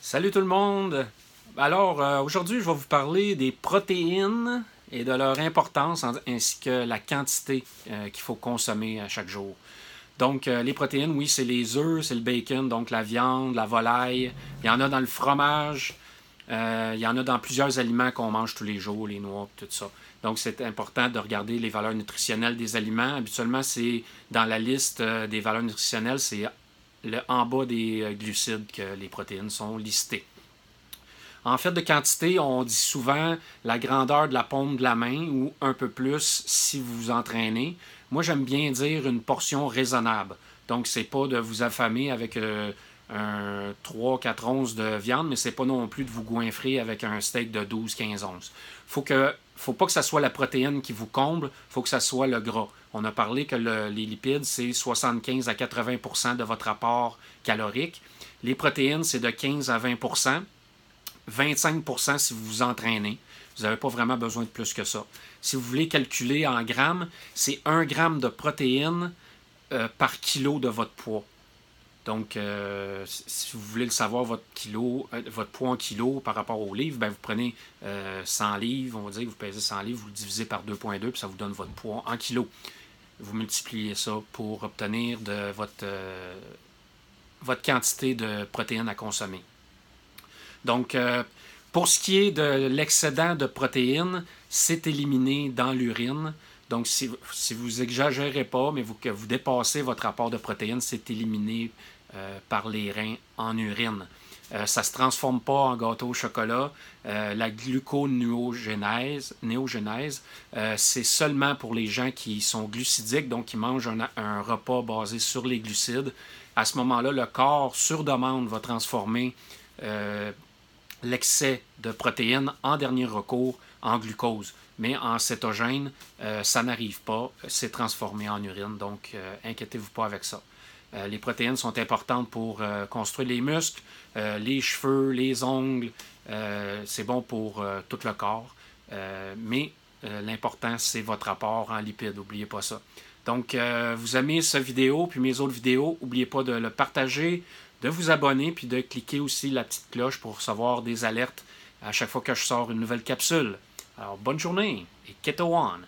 Salut tout le monde! Alors, aujourd'hui, je vais vous parler des protéines et de leur importance ainsi que la quantité qu'il faut consommer à chaque jour. Donc, les protéines, oui, c'est les œufs, c'est le bacon, donc la viande, la volaille. Il y en a dans le fromage. Il y en a dans plusieurs aliments qu'on mange tous les jours, les noix, tout ça. Donc, c'est important de regarder les valeurs nutritionnelles des aliments. Habituellement, c'est dans la liste des valeurs nutritionnelles, c'est en bas des glucides que les protéines sont listées. En fait, de quantité, on dit souvent la grandeur de la paume de la main ou un peu plus si vous vous entraînez. Moi, j'aime bien dire une portion raisonnable. Donc, c'est pas de vous affamer avec un 3-4 onces de viande, mais c'est pas non plus de vous goinfrer avec un steak de 12-15 onces. Faut pas que ça soit la protéine qui vous comble, faut que ça soit le gras. On a parlé que les lipides, c'est 75 à 80 de votre apport calorique. Les protéines, c'est de 15 à 20 25 si vous vous entraînez. Vous n'avez pas vraiment besoin de plus que ça. Si vous voulez calculer en grammes, c'est 1 gramme de protéines par kilo de votre poids. Donc, si vous voulez le savoir, votre poids en kilos par rapport au livre, ben vous prenez 100 livres, on va dire que vous pesez 100 livres, vous le divisez par 2,2, puis ça vous donne votre poids en kilos. Vous multipliez ça pour obtenir de votre quantité de protéines à consommer. Donc, pour ce qui est de l'excédent de protéines, c'est éliminé dans l'urine. Donc, si vous n'exagérez pas, mais que vous dépassez votre apport de protéines, c'est éliminé par les reins en urine. Ça ne se transforme pas en gâteau au chocolat. La gluconéogenèse, c'est seulement pour les gens qui sont glucidiques, donc qui mangent un repas basé sur les glucides. À ce moment-là, le corps, sur demande, va transformer l'excès de protéines en dernier recours en glucose. Mais en cétogène, ça n'arrive pas, c'est transformé en urine, donc inquiétez-vous pas avec ça. Les protéines sont importantes pour construire les muscles, les cheveux, les ongles, c'est bon pour tout le corps, mais l'important c'est votre apport en lipides, n'oubliez pas ça. Donc, vous aimez cette vidéo, puis mes autres vidéos, n'oubliez pas de le partager, de vous abonner, puis de cliquer aussi la petite cloche pour recevoir des alertes à chaque fois que je sors une nouvelle capsule. Alors, bonne journée et Keto On!